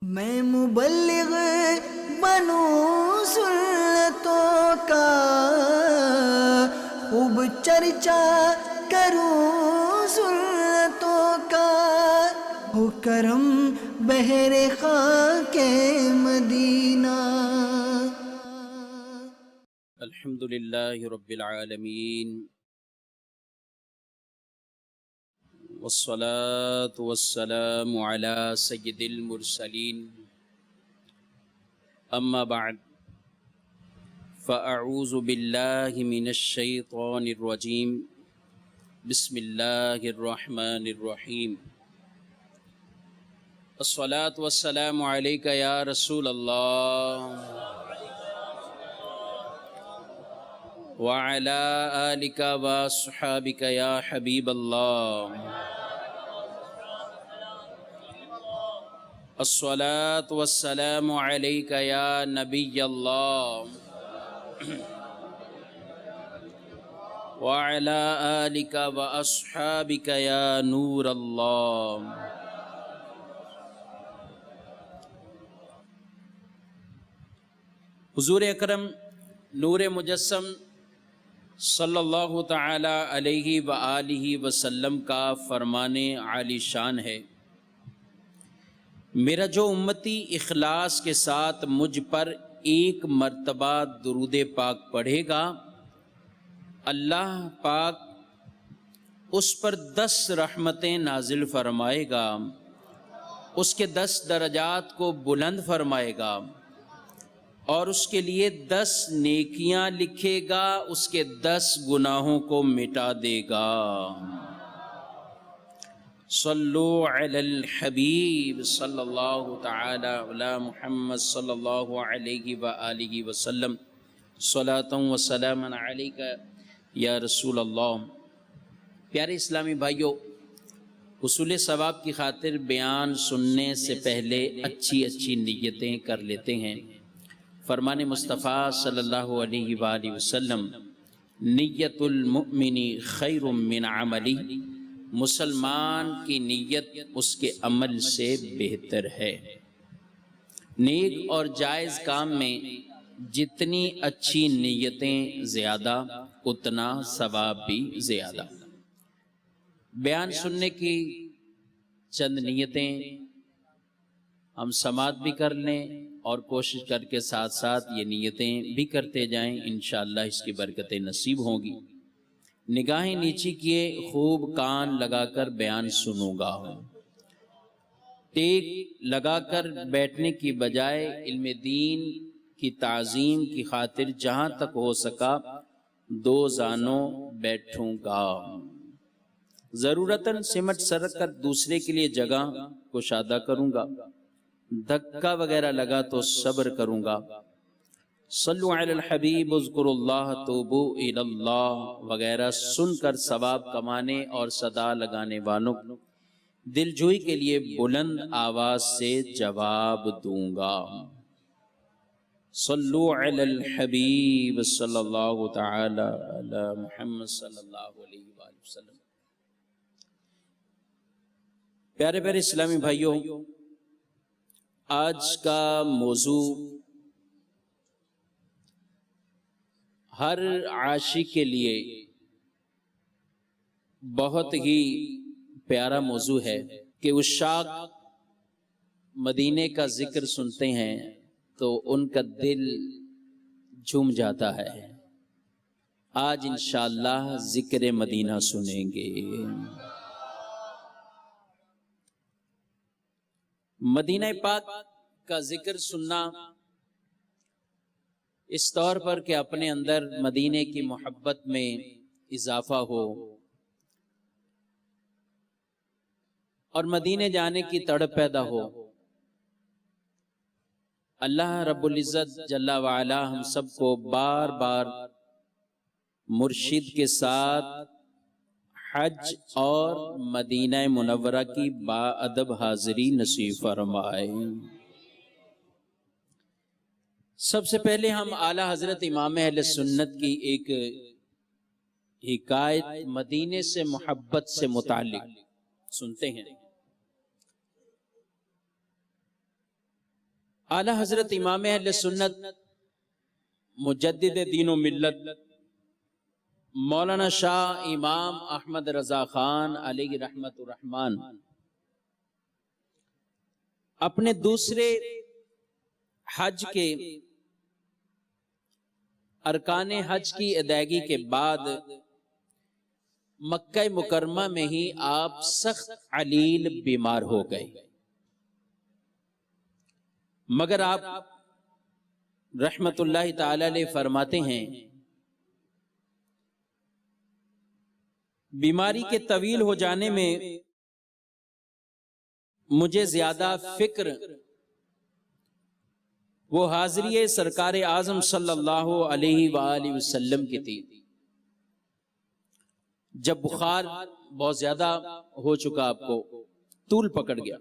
میں مبلغ بنوں سنتوں کا، خوب چرچا کروں سنتوں کا، ہو کرم بہر خاک مدینہ۔ الحمدللہ رب العالمین، والصلاة والسلام على سید المرسلین، اما بعد فاعوذ باللہ من الشیطان الرجیم، بسم اللہ الرحمن الرحیم۔ الصلاة والسلام علیک یا رسول اللہ وعلى آلك وصحابك يا حبيب الله۔ الصلاة والسلام عليك يا نبي الله وعلى آلك وأصحابك يا نور الله۔ حضور اکرم نور مجسم صلی اللہ تعالی علیہ وآلہ وسلم کا فرمان عالی شان ہے، میرا جو امتی اخلاص کے ساتھ مجھ پر ایک مرتبہ درود پاک پڑھے گا، اللہ پاک اس پر 10 رحمتیں نازل فرمائے گا، اس کے 10 درجات کو بلند فرمائے گا، اور اس کے لیے 10 نیکیاں لکھے گا، اس کے 10 گناہوں کو مٹا دے گا۔ صلو علی الحبیب صلی اللہ تعالی علی محمد صلی اللہ علیہ وآلہ وسلم، صلاۃ و سلام علیک یا رسول اللہ۔ پیارے اسلامی بھائیوں، حصول ثواب کی خاطر بیان سننے سے پہلے اچھی نیتیں کر لیتے ہیں۔ فرمان مصطفیٰ صلی اللہ علیہ وآلہ وسلم، نیت المؤمن خیر من عملی، مسلمان کی نیت اس کے عمل سے بہتر ہے۔ نیک اور جائز کام میں جتنی اچھی نیتیں زیادہ، اتنا ثواب بھی زیادہ۔ بیان سننے کی چند نیتیں ہم سماعت بھی کر لیں اور کوشش کر کے ساتھ ساتھ یہ نیتیں بھی کرتے جائیں، انشاءاللہ اس کی برکتیں نصیب ہوں گی۔ نگاہیں نیچی کیے، خوب کان لگا کر بیان سنوں گا ہوں۔ ٹیک لگا کر بیٹھنے کی بجائے علم دین کی تعظیم کی خاطر جہاں تک ہو سکا 2 زانوں بیٹھوں گا۔ ضرورتاً سمٹ سرک کر دوسرے کے لیے جگہ کشادہ کروں گا، دھکا وغیرہ لگا تو صبر کروں گا۔ صلو علی الحبیب اذکروا اللہ توبوا الی اللہ وغیرہ سن کر ثواب کمانے اور صدا لگانے والوں دل جوئی کے لیے بلند آواز سے جواب دوں گا۔ صلو علی الحبیب صلی اللہ تعالی علی محمد صلی اللہ علیہ وآلہ وسلم۔ پیارے پیارے اسلامی بھائیوں، آج کا موضوع ہر عاشق کے لیے بہت ہی پیارا موضوع ہے کہ عشاق مدینے کا ذکر سنتے ہیں تو ان کا دل جھوم جاتا ہے۔ آج انشاءاللہ ذکر مدینہ سنیں گے۔ مدینہ پاک کا ذکر سننا اس طور پر کہ اپنے اندر مدینے کی محبت میں اضافہ ہو اور مدینے جانے کی تڑپ پیدا ہو۔ اللہ رب العزت جل وعلا ہم سب کو بار بار مرشد کے ساتھ حج اور مدینہ منورہ کی با ادب حاضری نصیب فرمائے۔ سب سے پہلے ہم اعلیٰ حضرت امام اہل سنت کی ایک حکایت مدینے سے محبت سے متعلق سنتے ہیں۔ اعلی حضرت امام اہل سنت مجدد دین و ملت مولانا شاہ امام احمد رضا خان علیہ رحمت الرحمن اپنے دوسرے حج کے ارکان حج کی ادائیگی کے بعد مکہ مکرمہ میں ہی آپ سخت علیل بیمار ہو گئے، مگر آپ رحمت اللہ تعالی علیہ فرماتے ہیں بیماری کے طویل ہو جانے میں مجھے زیادہ فکر وہ حاضری سرکار اعظم صلی اللہ علیہ وآلہ وسلم کی تھی جب بخار بہت زیادہ ہو چکا، آپ کو طول پکڑ گیا،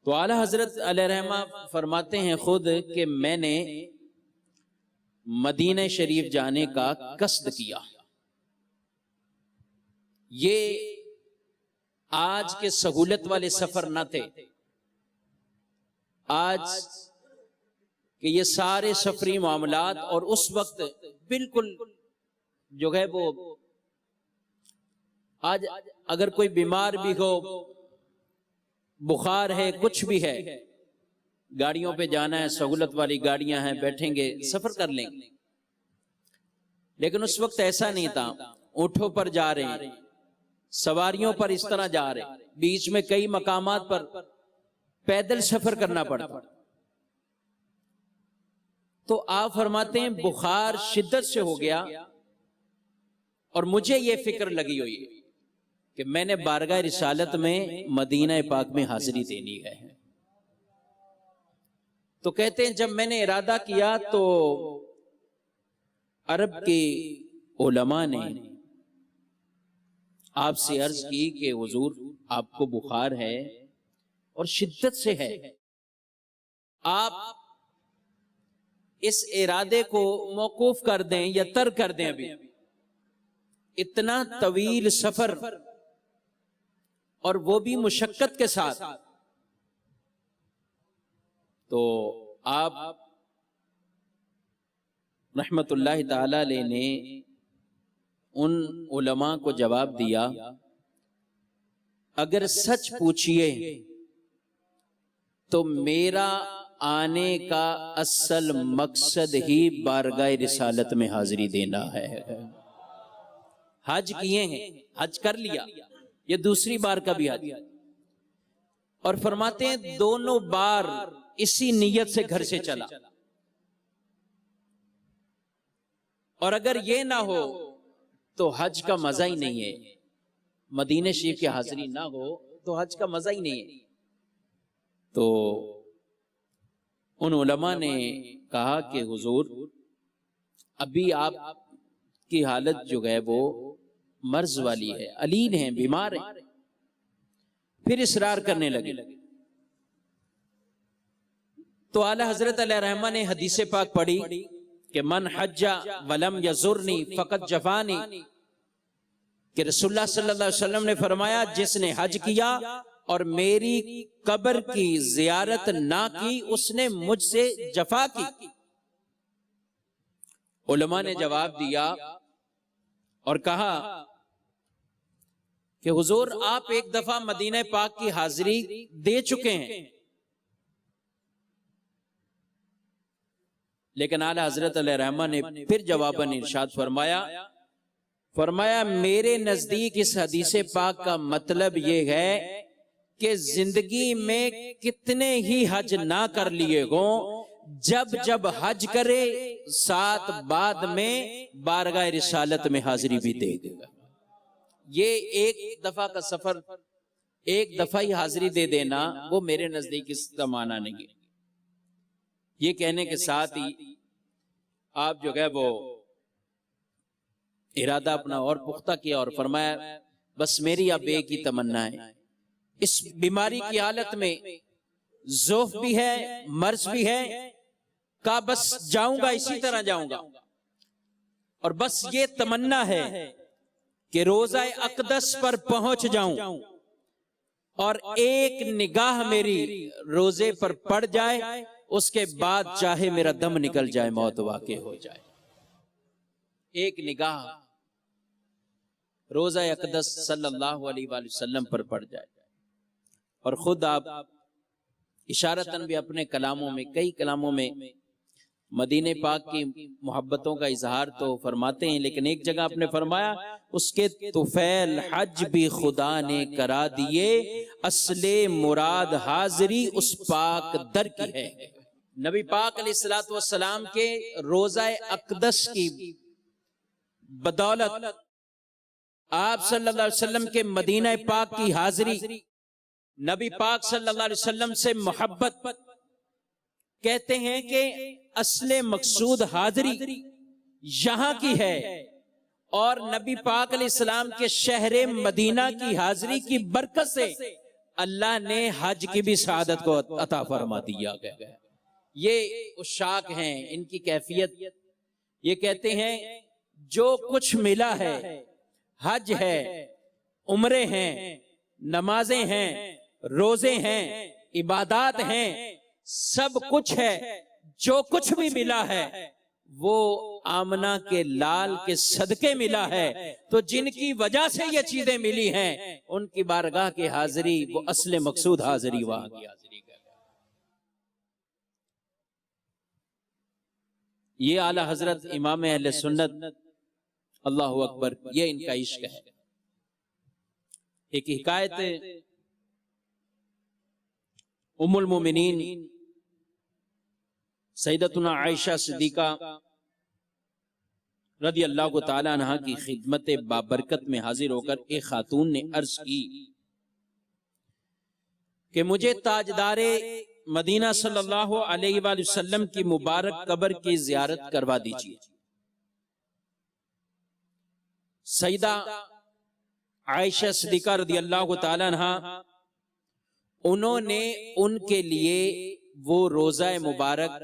تو اعلی حضرت علیہ رحمہ فرماتے ہیں خود کہ میں نے مدینہ شریف جانے کا قصد کیا۔ یہ آج کے سہولت والے سفر نہ تھے، آج کہ یہ سارے سفری معاملات، اور اس وقت بالکل جو ہے وہ آج اگر کوئی بیمار بھی ہو، بخار ہے، کچھ بھی ہے، گاڑیوں پہ جانا ہے، سہولت والی گاڑیاں ہیں، بیٹھیں گے سفر کر لیں گے، لیکن اس وقت ایسا نہیں تھا۔ اونٹوں پر جا رہے ہیں، سواریوں پر اس طرح جا رہے ہیں، بیچ میں کئی مقامات پر پیدل سفر کرنا پڑتا۔ تو آپ فرماتے ہیں بخار شدت سے ہو گیا، اور مجھے یہ فکر لگی ہوئی ہے کہ میں نے بارگاہ رسالت میں مدینہ پاک میں حاضری دینی ہے۔ تو کہتے ہیں جب میں نے ارادہ کیا تو عرب کے علماء نے آپ سے عرض کی کہ حضور آپ کو بخار ہے اور شدت سے ہے، آپ اس ارادے کو موقوف کر دیں یا ترک کر دیں، ابھی اتنا طویل سفر اور وہ بھی مشقت کے ساتھ۔ تو آپ رحمت اللہ تعالی علیہ نے ان علماء کو جواب دیا، اگر سچ پوچھئے تو میرا آنے کا اصل مقصد ہی بارگاہ رسالت میں حاضری دینا ہے۔ حج کیے ہیں، حج کر لیا، یہ دوسری بار کا بھی حج، اور فرماتے ہیں دونوں بار اسی نیت سے گھر سے چلا، اور اگر یہ نہ ہو تو حج کا مزہ ہی نہیں ہے، مدینہ شریف کی حاضری نہ ہو تو حج کا مزہ ہی نہیں ہے۔ تو ان علماء نے کہا کہ حضور ابھی آپ کی حالت جو ہے وہ مرض والی ہے، علیل ہیں، بیمار ہیں۔ پھر اصرار کرنے لگے، تو اعلی حضرت علیہ رحمہ نے حدیث پاک پڑھی کہ من حج ولم یزرنی فقد جفانی، کہ رسول اللہ صلی اللہ علیہ وسلم نے فرمایا جس نے حج کیا اور میری قبر کی زیارت نہ کی اس نے مجھ سے جفا کی۔ علماء نے جواب دیا اور کہا کہ حضور آپ ایک دفعہ مدینہ پاک کی حاضری دے چکے ہیں، لیکن اعلیٰ حضرت علیہ رحمہ نے پھر جواباً ارشاد فرمایا میرے نزدیک اس حدیث پاک کا مطلب یہ ہے کہ زندگی میں کتنے ہی حج نہ کر لیے ہوں، جب جب حج کرے ساتھ بعد میں بارگاہ رسالت میں حاضری بھی دے دے گا۔ یہ ایک دفعہ کا سفر، ایک دفعہ ہی حاضری دے دینا، وہ میرے نزدیک اس کا معنی نہیں ہے۔ یہ کہنے کے ساتھ ہی آپ جو ہے وہ ارادہ اپنا اور پختہ کیا اور فرمایا بس میری اب ایک ہی تمنا ہے، اس بیماری کی حالت میں ضعف بھی ہے، مرض بھی ہے، کہا بس جاؤں گا اسی طرح جاؤں گا، اور بس یہ تمنا ہے کہ روزہ اقدس پر پہنچ جاؤں، اور ایک نگاہ میری روزے پر پڑ جائے، اس کے بعد چاہے میرا دم نکل جائے، موت واقع ہو جائے، ایک نگاہ روزہ اقدس صلی اللہ علیہ وآلہ وسلم پر پڑ جائے۔ اور خود آپ اشارتاً بھی اپنے کلاموں میں، کئی کلاموں میں مدینہ پاک کی محبتوں کا اظہار تو فرماتے ہیں، لیکن ایک جگہ آپ نے فرمایا اس کے طفیل حج بھی خدا نے کرا دیے، اصل مراد حاضری اس پاک در کی ہے۔ نبی پاک علیہ السلام کے روزہ اقدس کی بدولت، آپ صلی اللہ علیہ وسلم کے مدینہ پاک کی حاضری، نبی پاک صلی اللہ علیہ وسلم سے محبت، کہتے ہیں کہ اصل مقصود حاضری یہاں کی ہے، اور نبی پاک علیہ السلام کے شہر مدینہ کی حاضری کی برکت سے اللہ نے حج کی بھی سعادت کو عطا فرما دیا گیا۔ یہ عشاق ہیں، ان کی کیفیت یہ کہتے ہیں جو کچھ ملا ہے، حج ہے، عمرے ہیں، نمازیں ہیں، روزے ہیں، عبادات ہیں، سب کچھ ہے، جو کچھ بھی ملا ہے وہ آمنہ کے لال کے صدقے ملا ہے۔ تو جن کی وجہ سے یہ چیزیں ملی ہیں ان کی بارگاہ کی حاضری، وہ اصل مقصود حاضری وہاں کی حاضری کا۔ یہ اعلی حضرت امام اہل سنت، اللہ اکبر، یہ ان کا عشق ہے۔ ایک حکایت ام المومنین سیدتنا عائشہ صدیقہ رضی اللہ تعالی عنہا کی خدمت بابرکت میں حاضر ہو کر ایک خاتون نے عرض کی کہ مجھے تاجدار مدینہ صلی اللہ علیہ وآلہ وسلم کی مبارک قبر کی زیارت کروا دیجیے۔ سیدہ عائشہ صدیقہ رضی اللہ تعالی عنہا، انہوں نے ان کے لیے وہ روضہ مبارک،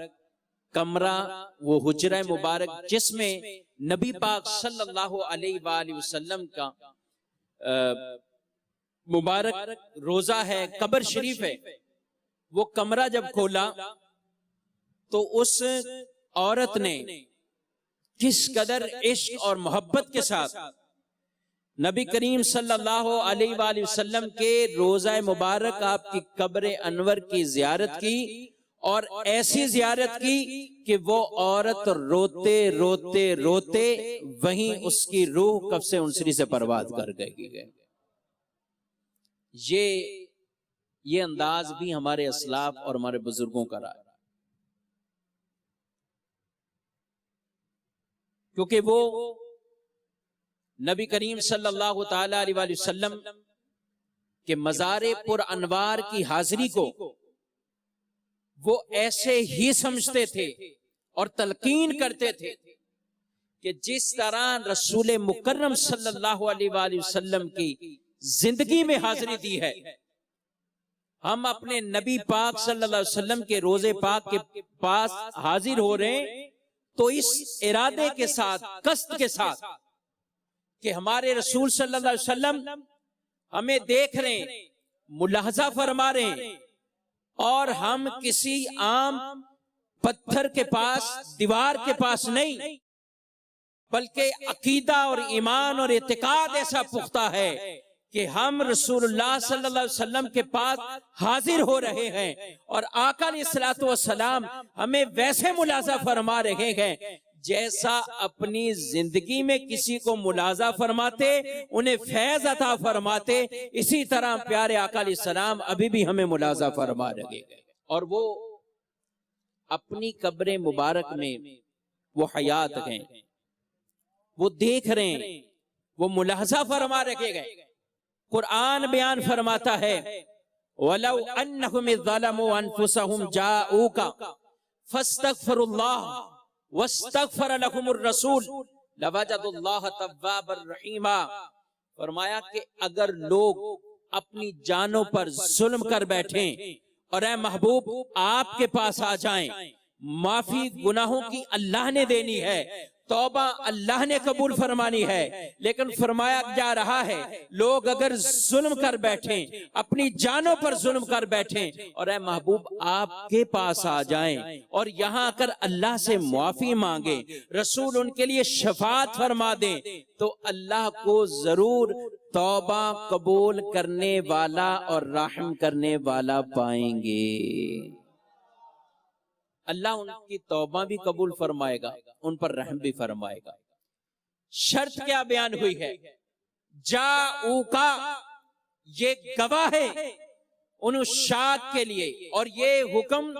کمرہ، وہ حجرہ مبارک جس میں نبی پاک صلی اللہ علیہ وآلہ وسلم کا مبارک روضہ ہے، قبر شریف ہے، وہ کمرہ جب کھولا تو اس عورت نے کس قدر عشق اور محبت کے ساتھ نبی کریم صلی اللہ علیہ وآلہ وسلم کے روضہ مبارک، آپ کی قبر انور کی زیارت کی، اور ایسی زیارت کی کہ وہ عورت روتے روتے روتے وہیں اس کی روح قبض انصری سے پرواز کر گئی۔ یہ انداز بھی ہمارے اسلاف اور ہمارے بزرگوں کا رہا ہے، کیونکہ وہ نبی کریم صلی اللہ تعالی علیہ وآلہ وسلم کے مزار پر انوار کی حاضری کو وہ ایسے ہی سمجھتے تھے اور تلقین کرتے تھے کہ جس طرح رسول مکرم صلی اللہ علیہ وآلہ وسلم کی زندگی میں حاضری دی ہے، ہم اپنے نبی پاک صلی اللہ علیہ وسلم کے روضے پاک کے پاس حاضر ہو رہے ہیں تو اس ارادے کے ساتھ، قصد کے ساتھ کہ ہمارے رسول صلی اللہ علیہ وسلم ہمیں دیکھ رہے ہیں، ملاحظہ فرما رہے ہیں، اور ہم کسی عام پتھر کے پاس، دیوار کے پاس نہیں، بلکہ عقیدہ اور ایمان اور اعتقاد ایسا پختہ ہے کہ ہم رسول اللہ صلی اللہ علیہ وسلم کے پاس حاضر ہو رہے ہیں، اور آقا علیہ السلام ہمیں ویسے ملاحظہ فرما رہے ہیں جیسا اپنی زندگی میں کسی کو ملاحظہ فرماتے، انہیں فیض عطا فرماتے، اسی طرح پیارے آقا علیہ السلام ابھی بھی ہمیں ملاحظہ فرما رہے ہیں۔ اور وہ اپنی قبر مبارک میں وہ حیات ہیں، وہ دیکھ رہے ہیں، وہ ملاحظہ فرما رکھے گئے۔ قرآن بیان فرماتا ہے وَلَوْ أَنَّهُمْ إِذْ ظَلَمُوا أَنفُسَهُمْ جَاءُوكَ فَاسْتَغْفِرُوا اللَّهَ وَاسْتَغْفَرَ لَهُمُ الرَّسُولُ لَوَجَدُوا اللَّهَ تَوَّابًا رَحِيمًا۔ فرمایا کہ اگر لوگ اپنی جانوں پر ظلم کر بیٹھیں اور اے محبوب آپ کے پاس آ جائیں، معافی گناہوں کی اللہ نے دینی ہے، توبہ اللہ نے قبول فرمانی ہے، لیکن فرمایا جا رہا ہے لوگ اگر ظلم کر بیٹھیں، اپنی جانوں پر ظلم کر بیٹھیں، اور اے محبوب آپ کے پاس آ جائیں اور یہاں آ کر اللہ سے معافی مانگیں، رسول ان کے لیے شفاعت فرما دیں، تو اللہ کو ضرور توبہ قبول کرنے والا اور رحم کرنے والا پائیں گے۔ اللہ ان کی توبہ بھی قبول فرمائے گا، ان پر رحم بھی فرمائے گا۔ شرط کیا بیان ہوئی ہے؟ جاؤکا، یہ گواہ ہے ان اشاک کے لیے، اور یہ حکم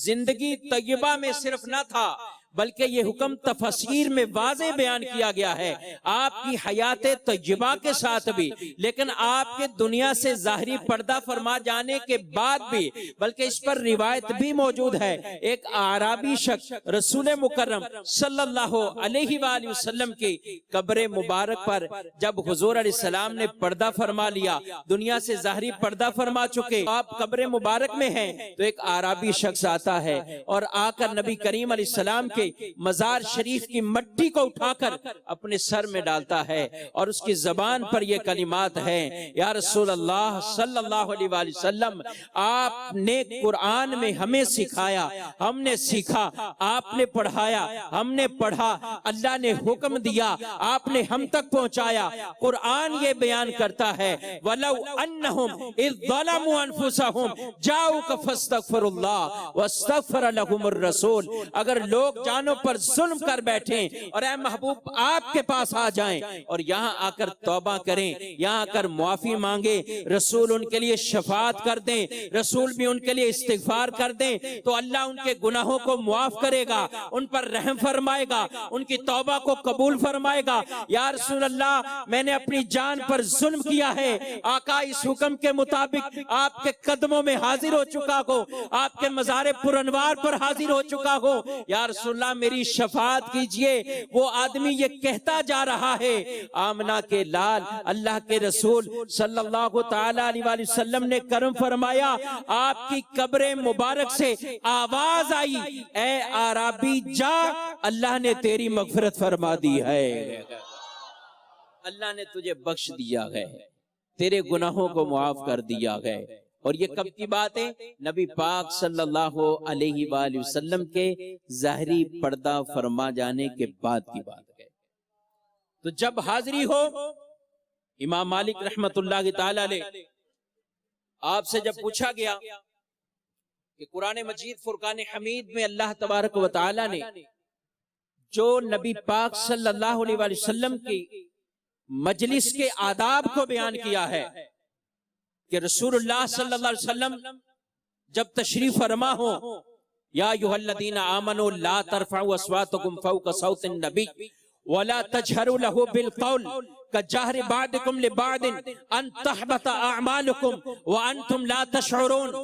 زندگی طیبہ میں صرف نہ تھا بلکہ یہ حکم تفسیر میں واضح بیان کیا گیا ہے، آپ کی حیات طیبہ کے ساتھ بھی، لیکن آپ کے دنیا سے ظاہری پردہ فرما جانے کے بعد بھی، بلکہ اس پر روایت بھی موجود ہے۔ ایک اعرابی شخص رسول مکرم صلی اللہ علیہ وآلہ وسلم کی قبر مبارک پر جب حضور علیہ السلام نے پردہ فرما لیا، دنیا سے ظاہری پردہ فرما چکے، آپ قبر مبارک میں ہیں، تو ایک اعرابی شخص آتا ہے اور آ کر نبی کریم علیہ السلام کے مزار شریف کی مٹی کو اٹھا کر اپنے سر میں ڈالتا ہے، اور اس کی زبان پر یہ کلمات ہیں، یا رسول اللہ صلی اللہ علیہ وآلہ وسلم، آپ نے قرآن میں ہمیں سکھایا، ہم نے سیکھا، آپ نے پڑھایا، ہم نے پڑھا، اللہ نے حکم دیا، آپ نے ہم تک پہنچایا۔ قرآن یہ بیان کرتا ہے وَلَوْ أَنَّهُمْ إِذْ ظَلَمُوا أَنفُسَهُمْ جَاءُوكَ فَاسْتَغْفِرُوا اللَّهَ وَاسْتَغْفَرَ لَهُمُ الرَّسُولُ، اگر لوگ جانوں پر ظلم کر بیٹھیں اور اے محبوب آپ کے پاس آ جائیں اور یہاں آ کر توبہ کریں، یہاں آ کر معافی مانگیں، رسول ان کے لیے شفاعت کر دیں، رسول بھی ان کے لیے استغفار کر دیں، تو اللہ ان کے گناہوں کو معاف کرے گا، ان پر رحم فرمائے گا، ان کی توبہ کو قبول فرمائے گا۔ یا رسول اللہ، میں نے اپنی جان پر ظلم کیا ہے، آقا اس حکم کے مطابق آپ کے قدموں میں حاضر ہو چکا ہو، آپ کے مزار پرانوار پر حاضر ہو چکا ہو، یا رسول اللہ میری شفاعت کیجئے۔ وہ آدمی یہ کہتا جا رہا ہے، آمنہ کے لال اللہ کے رسول صلی اللہ تعالی علیہ وآلہ وسلم نے کرم فرمایا، آپ کی قبر مبارک سے آواز آئی، اے اعرابی جا، اللہ نے تیری مغفرت فرما دی ہے، اللہ نے تجھے بخش دیا ہے، تیرے گناہوں کو معاف کر دیا ہے۔ اور یہ کب کی بات ہے؟ نبی پاک صلی اللہ علیہ وآلہ وسلم کے ظاہری پردہ فرما جانے کے بعد کی بات ہے۔ تو جب حاضری ہو، امام مالک رحمت اللہ تعالی علیہ، آپ سے جب پوچھا گیا کہ قرآن مجید فرقان حمید میں اللہ تبارک و تعالی نے جو نبی پاک صلی اللہ علیہ وآلہ وسلم کی مجلس کے آداب کو بیان کیا ہے کہ رسول اللہ صلی اللہ علیہ وسلم جب تشریف فرما ہو، یا ایھا الذین آمنوا لا ترفعوا اصواتکم فوق صوت النبی ولا تجہروا لہ بالقول کجہر بعضکم لبعض ان تحبط اعمالکم وانتم لا تشعرون۔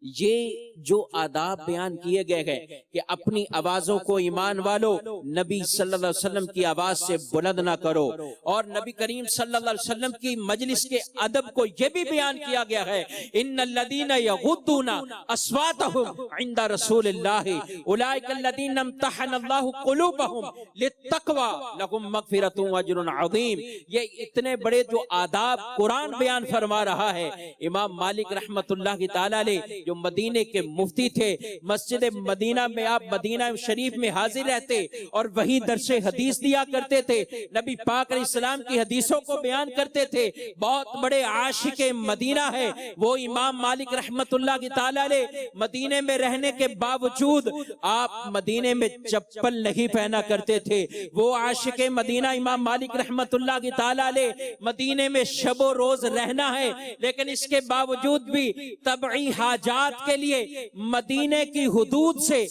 یہ جو آداب بیان کیے گئے ہیں کہ اپنی آوازوں کو ایمان والو نبی صلی اللہ علیہ وسلم کی آواز سے بلند نہ کرو، اور نبی کریم صلی اللہ علیہ وسلم کی مجلس کے ادب کو یہ بھی بیان کیا گیا ہے، ان الذین یغضون اصواتهم عند رسول اللہ اولئک الذین امتحن اللہ قلوبهم للتقوی لهم مغفرۃ واجر عظیم۔ یہ اتنے بڑے جو آداب قرآن بیان فرما رہا ہے، امام مالک رحمت اللہ تعالی علیہ جو مدینے کے مفتی تھے، مسجد مدینہ میں آپ مدینہ شریف میں حاضر رہتے اور وہی درس حدیث دیا کرتے تھے، نبی پاک علیہ السلام کی حدیثوں کو بیان کرتے تھے، بہت بڑے عاشق مدینہ ہے وہ امام مالک رحمت اللہ تعالی علیہ۔ مدینے میں رہنے کے باوجود آپ مدینے میں چپل نہیں پہنا کرتے تھے، وہ عاشق مدینہ امام مالک رحمت اللہ تعالی علیہ، مدینے میں شب و روز رہنا ہے، لیکن اس کے باوجود بھی طبعی حاجات کے لیے مدینے کی حدود سے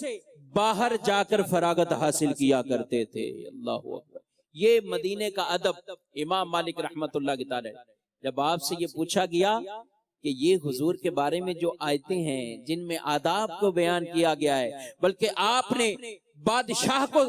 باہر جا کر فراغت حاصل کیا کرتے تھے۔ اللہ اکبر، یہ مدینے کا ادب امام مالک رحمت اللہ کی تعالی۔ جب آپ سے یہ پوچھا گیا کہ یہ حضور کے بارے میں جو آیتیں ہیں جن میں آداب کو بیان کیا گیا ہے، بلکہ آپ نے بادشاہ کو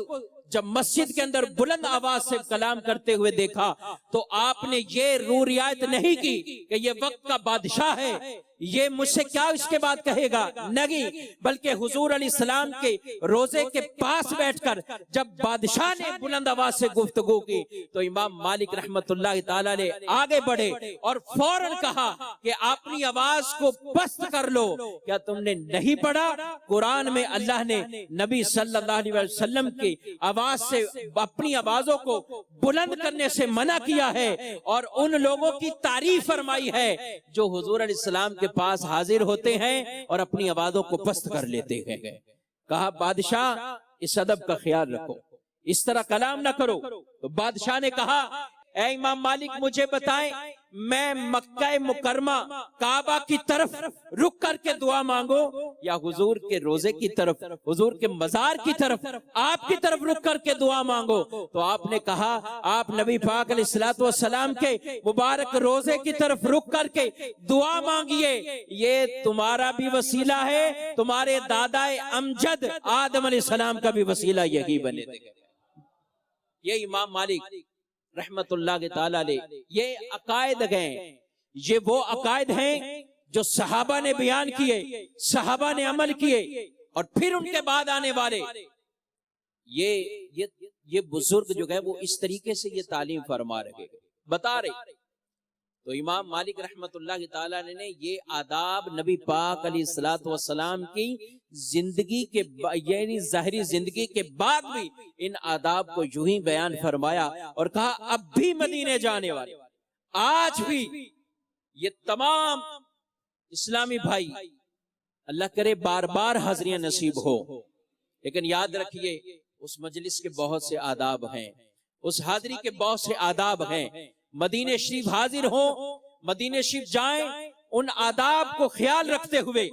جب مسجد کے اندر بلند آواز سے کلام کرتے ہوئے دیکھا تو آپ نے یہ رو رعایت نہیں کی کہ یہ وقت کا بادشاہ ہے، یہ مجھ سے کیا اس کے بعد کہے گا؟ نہیں، بلکہ حضور علیہ السلام کے روزے کے پاس بیٹھ کر جب بادشاہ نے بلند آواز سے گفتگو کی تو امام مالک رحمت اللہ تعالی نے آگے بڑھے اور فوراً کہا کہ اپنی آواز کو پست کر لو۔ کیا تم نے نہیں پڑھا قرآن میں اللہ نے نبی صلی اللہ علیہ وسلم کی آواز سے اپنی آوازوں کو بلند کرنے سے منع کیا ہے اور ان لوگوں کی تعریف فرمائی ہے جو حضور علیہ السلام کے پاس حاضر ہوتے ہیں اور اپنی آوازوں کو پست کر لیتے ہیں۔ کہا بادشاہ اس ادب کا خیال رکھو، اس طرح کلام نہ کرو۔ تو بادشاہ نے کہا اے امام مالک مجھے بتائیں میں مکہ مکرمہ کعبہ کی طرف رک کر کے دعا مانگو یا حضور کے روزے کی طرف، حضور کے مزار کی طرف، آپ کی طرف رک کر کے دعا مانگو؟ تو آپ نے کہا آپ نبی پاک علیہ الصلوۃ والسلام کے مبارک روزے کی طرف رک کر کے دعا مانگیے، یہ تمہارا بھی وسیلہ ہے، تمہارے دادا امجد آدم علیہ السلام کا بھی وسیلہ یہی بنے گا۔ یہ امام مالک رحمت اللہ تعالی علیہ یہ عقائد ہیں، یہ وہ عقائد ہیں جو صحابہ نے بیان کیے، صحابہ نے عمل کیے، اور پھر ان کے بعد آنے والے یہ بزرگ جو ہے وہ اس طریقے سے یہ تعلیم فرما رہے بتا رہے۔ تو امام مالک رحمت اللہ تعالی نے یہ آداب نبی پاک علیہ الصلوۃ والسلام کی زندگی کے یعنی ظاہری زندگی کے بعد بھی ان آداب کو یوں ہی بیان فرمایا اور کہا اب بھی مدینے جانے والے، آج بھی یہ تمام اسلامی بھائی اللہ کرے بار بار حاضریاں نصیب ہو، لیکن یاد رکھیے اس مجلس کے بہت سے آداب ہیں، اس حاضری کے بہت سے آداب ہیں۔ مدینہ شریف حاضر ہوں، مدینہ شریف جائیں، ان آداب کو خیال رکھتے ہوئے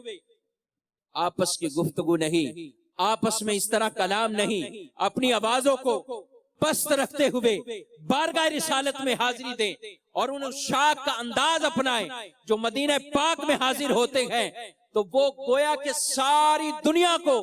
آپس کی گفتگو نہیں، آپس میں اس طرح کلام نہیں، اپنی آوازوں کو پست رکھتے ہوئے بارگاہ رسالت میں حاضری دیں اور ان شاک کا انداز اپنائیں جو مدینہ پاک میں حاضر ہوتے ہیں تو وہ گویا کہ ساری دنیا کو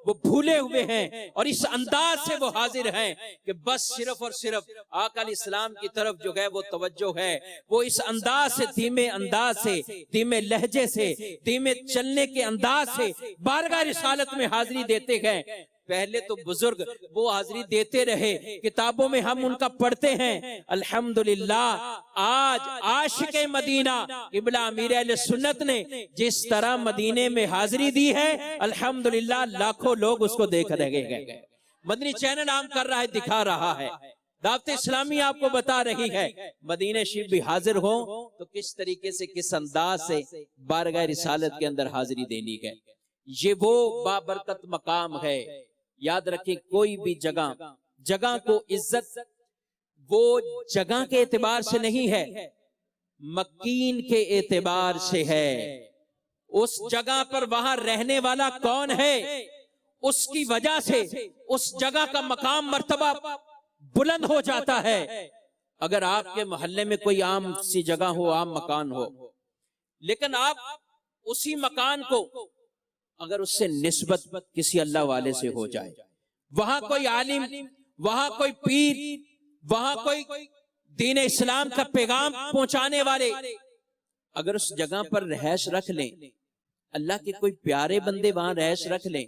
وہ بھولے ہوئے ہیں اور اس انداز سے وہ حاضر ہیں کہ بس صرف اور صرف آقا علیہ السلام کی طرف جو ہے وہ توجہ ہے، وہ اس انداز سے دھیمے انداز سے، دھیمے لہجے سے، دھیمے چلنے کے انداز سے بارگاہ رسالت میں حاضری دیتے ہیں۔ پہلے تو بزرگ وہ حاضری دیتے رہے، کتابوں میں ہم ان کا پڑھتے ہیں۔ الحمدللہ آج عاشق مدینہ قبلہ امیر اہل سنت نے جس طرح مدینے میں حاضری دی ہے الحمدللہ لاکھوں لوگ اس کو دیکھ رہے ہیں۔ مدنی چینل عام کر رہا ہے، دکھا رہا ہے، دعوت اسلامی آپ کو بتا رہی ہے مدینہ شریف بھی حاضر ہو تو کس طریقے سے، کس انداز سے بارگاہ رسالت کے اندر حاضری دینی ہے۔ یہ وہ بابرکت مقام ہے۔ یاد رکھیں کوئی بھی جگہ کو عزت وہ جگہ کے اعتبار سے نہیں ہے، مکین کے اعتبار سے ہے۔ اس جگہ پر وہاں رہنے والا کون ہے، اس کی وجہ سے اس جگہ کا مقام مرتبہ بلند ہو جاتا ہے۔ اگر آپ کے محلے میں کوئی عام سی جگہ ہو، عام مکان ہو، لیکن آپ اسی مکان کو اگر اس سے نسبت کسی اللہ والے سے ہو جائے، وہاں کوئی عالم، وہاں کوئی پیر، وہاں کوئی دین اسلام کا پیغام پہنچانے والے اگر اس جگہ پر رہائش رکھ لیں، اللہ کے کوئی پیارے بندے وہاں رہائش رکھ لیں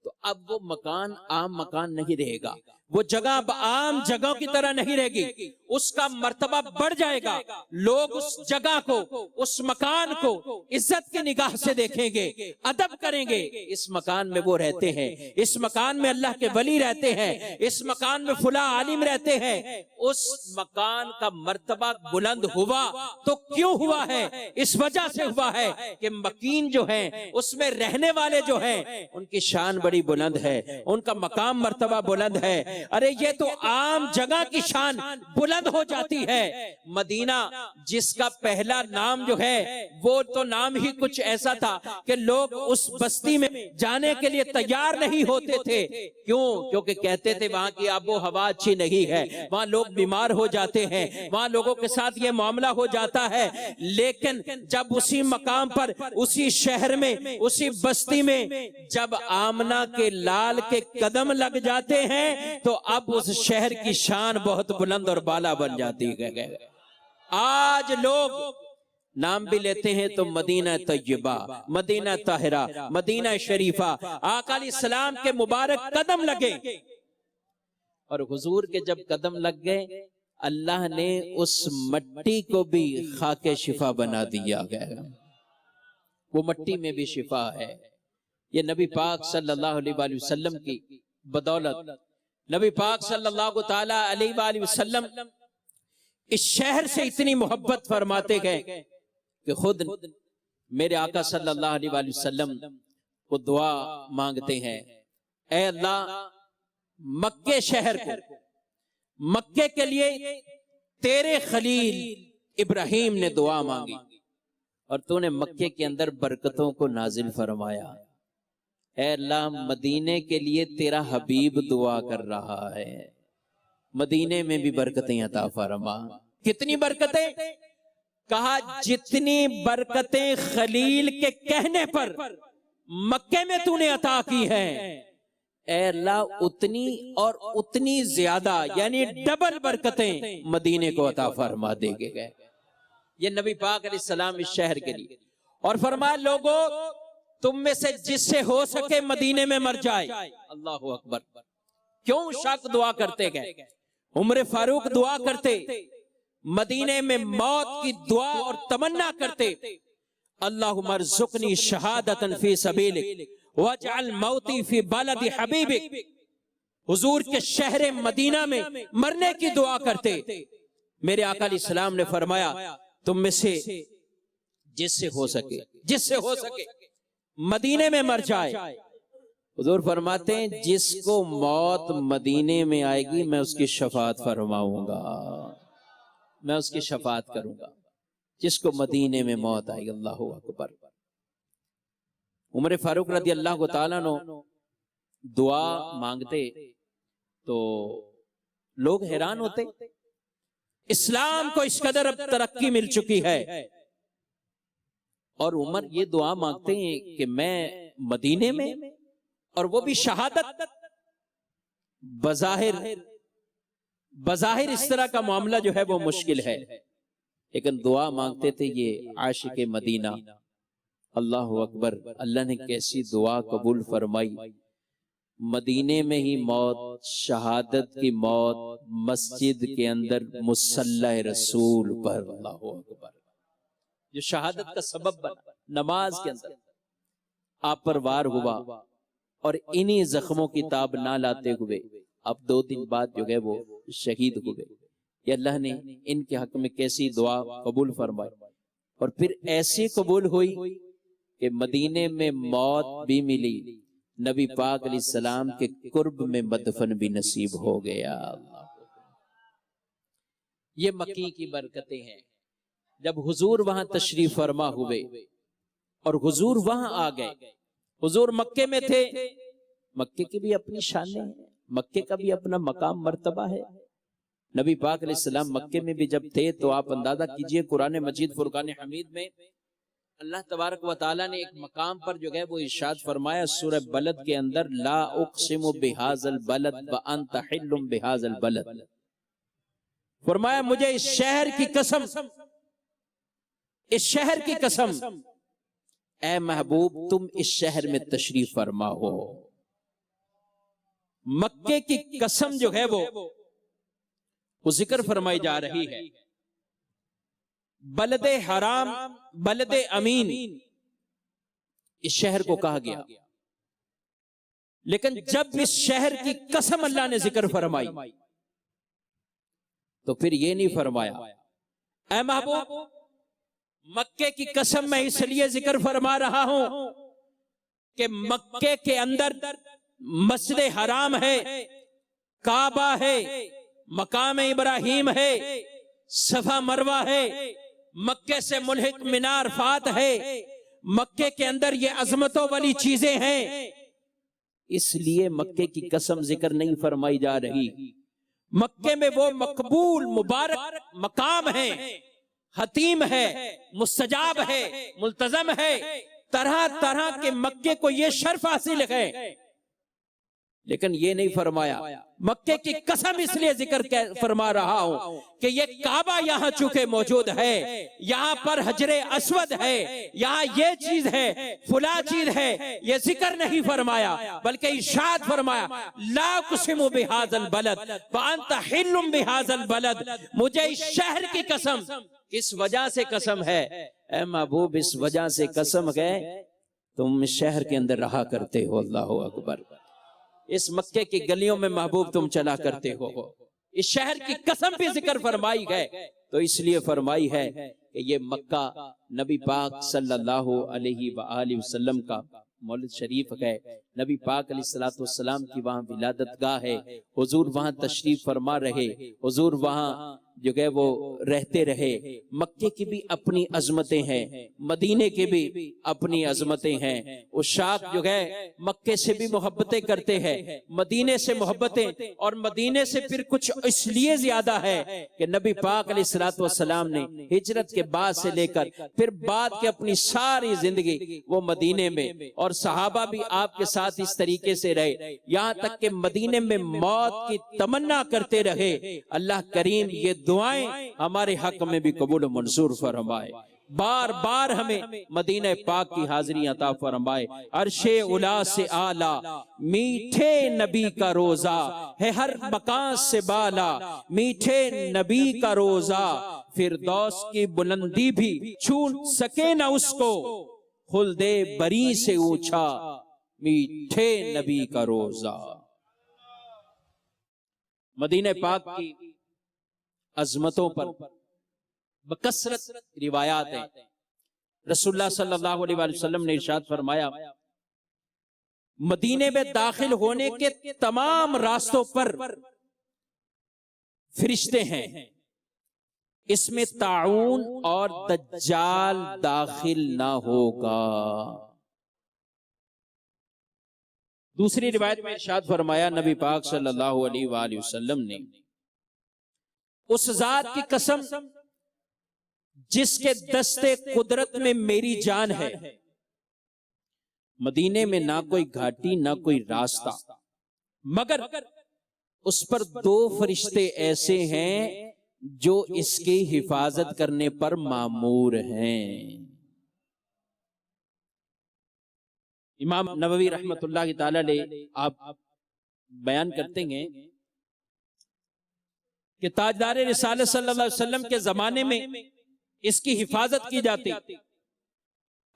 تو اب وہ مکان عام مکان نہیں رہے گا، وہ جگہ اب عام جگہوں کی طرح نہیں رہے گی، اس کا مرتبہ بڑھ جائے گا۔ لوگ اس جگہ کو، اس مکان کو عزت کی نگاہ سے دیکھیں گے، ادب کریں گے۔ اس مکان میں وہ رہتے ہیں، اس مکان میں اللہ کے ولی رہتے ہیں، اس مکان میں فلاں عالم رہتے ہیں۔ اس مکان کا مرتبہ بلند ہوا تو کیوں ہوا ہے؟ اس وجہ سے ہوا ہے کہ مکین جو ہیں اس میں رہنے والے جو ہیں ان کی شان بڑی بلند ہے، ان کا مقام مرتبہ بلند ہے۔ ارے یہ تو عام جگہ کی شان بلند ہو جاتی ہے۔ مدینہ جس کا پہلا نام جو ہے وہ تو نام ہی کچھ ایسا تھا کہ لوگ اس بستی میں جانے کے لیے تیار نہیں ہوتے تھے۔ کیوں؟ کیونکہ کہتے تھے وہاں کی آب و ہوا اچھی نہیں ہے، وہاں لوگ بیمار ہو جاتے ہیں، وہاں لوگوں کے ساتھ یہ معاملہ ہو جاتا ہے۔ لیکن جب اسی مقام پر، اسی شہر میں، اسی بستی میں جب آمنہ کے لال کے قدم لگ جاتے ہیں تو اب اس شہر کی شان بہت بلند اور بالا بن جاتی ہے۔ آج لوگ نام بھی لیتے ہیں تو مدینہ طیبہ، مدینہ طاہرہ، مدینہ شریفہ، آقا علیہ السلام کے مبارک قدم لگے، اور حضور کے جب قدم لگ گئے اللہ نے اس مٹی کو بھی خاک شفا بنا دیا گیا، وہ مٹی میں بھی شفا ہے۔ یہ نبی پاک صلی اللہ علیہ وآلہ وسلم کی بدولت، نبی پاک صلی اللہ تعالی علیہ وآلہ وسلم اس شہر سے اتنی محبت فرماتے گئے کہ خود میرے آقا صلی اللہ علیہ وآلہ وسلم کو دعا مانگتے ہیں، اے اللہ مکے شہر کو، مکے کے لیے تیرے خلیل ابراہیم نے دعا مانگی اور تو نے مکے کے اندر برکتوں کو نازل فرمایا، اے اللہ مدینے کے لیے تیرا حبیب دعا کر رہا ہے، مدینے میں بھی برکتیں عطا فرما۔ کتنی برکتیں؟ کہا جتنی برکتیں خلیل کے کہنے پر مکے میں تو نے عطا کی ہے، اے اللہ اتنی اور اتنی زیادہ یعنی ڈبل برکتیں مدینے کو عطا فرما دے گئے۔ یہ نبی پاک علیہ السلام اس شہر کے لیے، اور فرمایا لوگوں تم میں سے جس سے ہو سکے مدینے میں مر جائے۔ اللہ اکبر، کیوں شک دعا کرتے گئے، عمر فاروق دعا کرتے، مدینے میں موت کی دعا اور تمنا کرتے، اللہم ارزقنی شہادتا فی سبیلک واجعل موتی فی بلد حبیبک، حضور کے شہر مدینہ میں مرنے کی دعا کرتے۔ میرے آقا علیہ السلام نے فرمایا تم میں سے جس سے ہو سکے مدینے میں مر جائے۔ حضور فرماتے ہیں جس کو موت مدینے میں آئے گی میں اس کی شفاعت فرماؤں گا، میں اس کی شفاعت کروں گا، جس کو مدینے میں موت آئے گی۔ اللہ اکبر۔ عمر فاروق رضی اللہ تعالیٰ عنہ دعا مانگتے تو لوگ حیران ہوتے، اسلام کو اس قدر اب ترقی مل چکی ہے اور عمر یہ دعا مانگتے ہیں کہ میں مدینے میں، اور وہ بھی شہادت۔ بظاہر اس طرح کا معاملہ جو ہے وہ مشکل ہے، لیکن دعا مانگتے تھے یہ عاشق مدینہ۔ اللہ اکبر، اللہ نے کیسی دعا قبول فرمائی، مدینے میں ہی موت، شہادت کی موت، مسجد کے اندر مصلی رسول پر۔ اللہ اکبر، جو شہادت کا سبب بنا، نماز کے اندر آپ پر وار ہوا اور انہی زخموں کی تاب نہ لاتے ہوئے اب 2 دن بعد جو ہے وہ شہید ہوئے۔ یہ اللہ نے ان کے حق میں کیسی دعا قبول فرمائی، اور پھر ایسی قبول ہوئی کہ مدینے میں موت بھی ملی، نبی پاک علیہ السلام کے قرب میں مدفن بھی نصیب ہو گیا۔ یہ مکی کی برکتیں ہیں۔ جب حضور وہاں تشریف فرما ہوئے اور حضور وہاں آ گئے، حضور مکے میں تھے، مکے کی بھی اپنی شانیں ہیں، مکے کا بھی اپنا مقام مرتبہ ہے۔ نبی پاک علیہ السلام مکے میں بھی جب تھے تو آپ اندازہ کیجئے قرآن مجید فرقان حمید میں اللہ تبارک و تعالیٰ نے ایک مقام پر جو ہے وہ ارشاد فرمایا سورہ بلد کے اندر، لا اقسم بہذا البلد وانت حل بہذا البلد، فرمایا مجھے اس شہر کی قسم، اس شہر کی قسم، اے محبوب تم اس شہر میں تشریف فرما ہو۔ مکے کی قسم جو ہے وہ ذکر فرمائی جا رہی ہے۔ بلد حرام، بلد امین اس شہر کو کہا گیا، لیکن جب اس شہر کی قسم اللہ نے ذکر فرمائی تو پھر یہ نہیں فرمایا اے محبوب مکے کی قسم میں اس لیے ذکر فرما رہا ہوں کہ مکے کے اندر مسجد حرام ہے، کعبہ ہے، مقام ابراہیم ہے، صفا مروہ ہے، مکے سے ملحق مینار فات ہے، مکے کے اندر یہ عظمتوں والی چیزیں ہیں، اس لیے مکے کی قسم ذکر نہیں فرمائی جا رہی۔ مکے میں وہ مقبول مبارک مقام ہے، حتیم ہے، مستجاب ہے، ملتزم ہے، طرح طرح کے مکے کو یہ شرف حاصل ہے لیکن یہ نہیں فرمایا. مکے کی قسم اس لیے ذکر فرما رہا ہوں کہ یہ کعبہ یہاں چونکہ موجود ہے، یہاں پر حجر اسود ہے، یہاں یہ چیز ہے، فلاں چیز ہے، یہ ذکر نہیں فرمایا بلکہ ارشاد فرمایا لا اقسم بہذا البلد وانت حل بہذا البلد. مجھے اس شہر کی قسم کس وجہ سے قسم ہے اے محبوب، اس وجہ سے قسم ہے تم اس شہر کے اندر رہا کرتے ہو. اللہ اکبر. اس مکے کی گلیوں میں محبوب تم چلا کرتے ہو. اس شہر کی قسم بھی ذکر فرمائی ہے تو اس لیے فرمائی ہے کہ یہ مکہ نبی پاک صلی اللہ علیہ وآلہ وسلم کا مولد شریف ہے. نبی پاک علیہ السلام کی وہاں ولادت گاہ ہے. حضور وہاں تشریف فرما رہے، حضور وہاں جو ہے وہ رہتے رہے. مکے کی بھی اپنی عظمتیں ہیں، مدینے کی بھی اپنی عظمتیں ہیں. عشاق جو ہے مکے سے بھی محبتیں کرتے ہیں، مدینے سے محبتیں، اور مدینے سے پھر کچھ اس لیے زیادہ ہے کہ نبی پاک علیہ السلام نے ہجرت کے بعد سے لے کر پھر بعد کے اپنی ساری زندگی وہ مدینے میں، اور صحابہ بھی آپ کے ساتھ اس طریقے سے رہے یہاں تک کہ مدینے میں موت کی تمنا کرتے رہے. اللہ کریم یہ دعائیں ہمارے حق میں بھی قبول و منظور فرمائے. بار بار ہمیں مدینہ پاک کی حاضری عطا فرمائے. عرش اعلیٰ سے اعلیٰ میٹھے نبی کا روزہ ہے، ہر مکان سے بالا میٹھے نبی کا روزہ. فردوس کی بلندی بھی چھو سکے نہ اس کو، خلد بری سے اونچا میٹھے نبی کا روزہ. مدینہ پاک کی عظمتوں پر بکثرت روایات ہیں. رسول اللہ صلی اللہ علیہ وسلم نے ارشاد فرمایا مدینے میں داخل ہونے کے تمام راستوں پر فرشتے ہیں، اس میں طاعون اور دجال داخل نہ ہوگا. دوسری روایت میں ارشاد فرمایا نبی پاک صلی اللہ علیہ وآلہ وسلم نے اس ذات کی قسم جس کے دستے قدرت میں میری جان ہے، مدینے میں نہ کوئی گھاٹی نہ کوئی راستہ مگر اس پر دو فرشتے ایسے ہیں جو اس کی حفاظت کرنے پر مامور ہیں. امام نووی رحمت اللہ تعالی علیہ آپ بیان کرتے ہیں کہ تاجدار رسالت صلی اللہ علیہ وسلم کے زمانے میں اس کی حفاظت کی جاتی،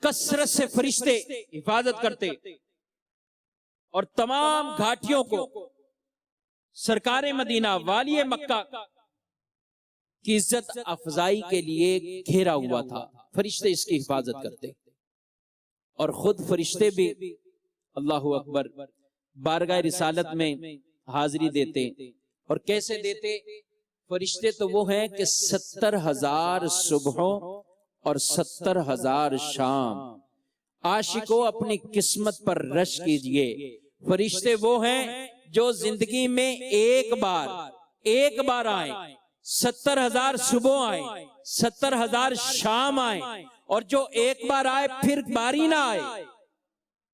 کثرت سے فرشتے حفاظت کرتے، اور تمام گھاٹیوں کو سرکار مدینہ والی مکہ کی عزت افزائی کے لیے گھیرا ہوا تھا. فرشتے اس کی حفاظت کرتے، اور خود فرشتے بھی اللہ اکبر بارگاہ رسالت میں حاضری دیتے. اور کیسے دیتے؟ فرشتے تو وہ ہیں کہ 70,000 صبحوں اور 70,000 شام. عاشقوں اپنی قسمت پر رش کیجئے. فرشتے وہ ہیں جو زندگی میں ایک بار آئیں، 70,000 صبح آئیں، 70,000 شام آئیں، اور جو ایک بار آئے پھر باری نہ آئے.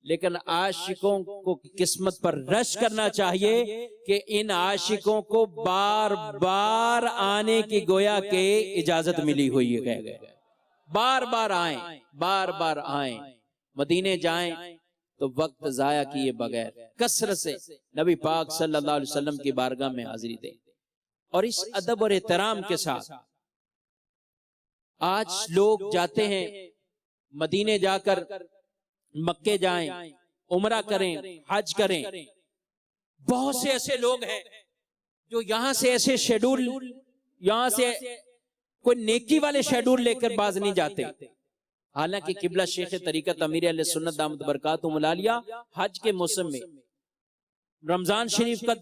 لیکن عاشقوں کو قسمت پر رش کرنا چاہیے کہ ان عاشقوں کو بار بار آنے کی گویا کہ اجازت ملی ہوئی ہے. بار بار آئیں، مدینے جائیں تو وقت ضائع کیے بغیر کثرت سے نبی پاک صلی اللہ علیہ وسلم کی بارگاہ میں حاضری دیں. اور اس ادب اور احترام کے ساتھ آج لوگ جاتے ہیں مدینے جا کر مکے جائیں، عمرہ کریں، حج کریں. بہت سے ایسے لوگ ہیں جو یہاں سے ایسے شیڈول، یہاں سے کوئی نیکی والے شیڈول لے کر باز نہیں جاتے. حالانکہ قبلہ شیخ طریقت امیر اہل سنت دامت برکاتہم العالیہ حج کے موسم میں رمضان شریف کا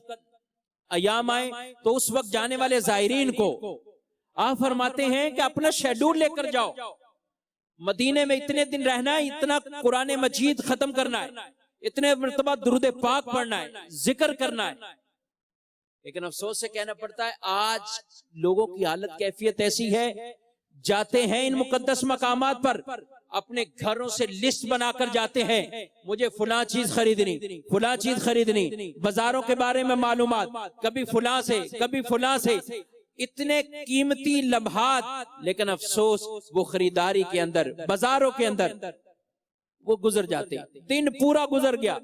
ایام آئے تو اس وقت جانے والے زائرین کو آپ فرماتے ہیں کہ اپنا شیڈول لے کر جاؤ، مدینے میں اتنے دن رہنا ہے، اتنا قرآن مجید ختم کرنا ہے، اتنے مرتبہ درود پاک پڑھنا ہے، ذکر کرنا ہے. لیکن افسوس سے کہنا پڑتا ہے آج لوگوں کی حالت کیفیت ایسی ہے جاتے ہیں ان مقدس مقامات پر، اپنے گھروں سے لسٹ بنا کر جاتے ہیں، مجھے فلاں چیز خریدنی، فلاں چیز خریدنی، بازاروں کے بارے میں معلومات، کبھی فلاں سے کبھی فلاں سے، اتنے قیمتی لمحات، لیکن افسوس وہ خریداری کے اندر، بازاروں کے اندر وہ گزر جاتے، دن پورا گزر گیا،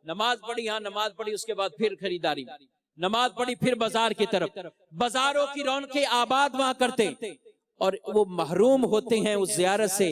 نماز پڑھی، ہاں نماز پڑھی، اس کے بعد پھر خریداری، نماز پڑھی پھر بازار کی طرف، بازاروں کی رونقیں آباد وہاں کرتے، اور وہ محروم ہوتے ہیں اس زیارت سے،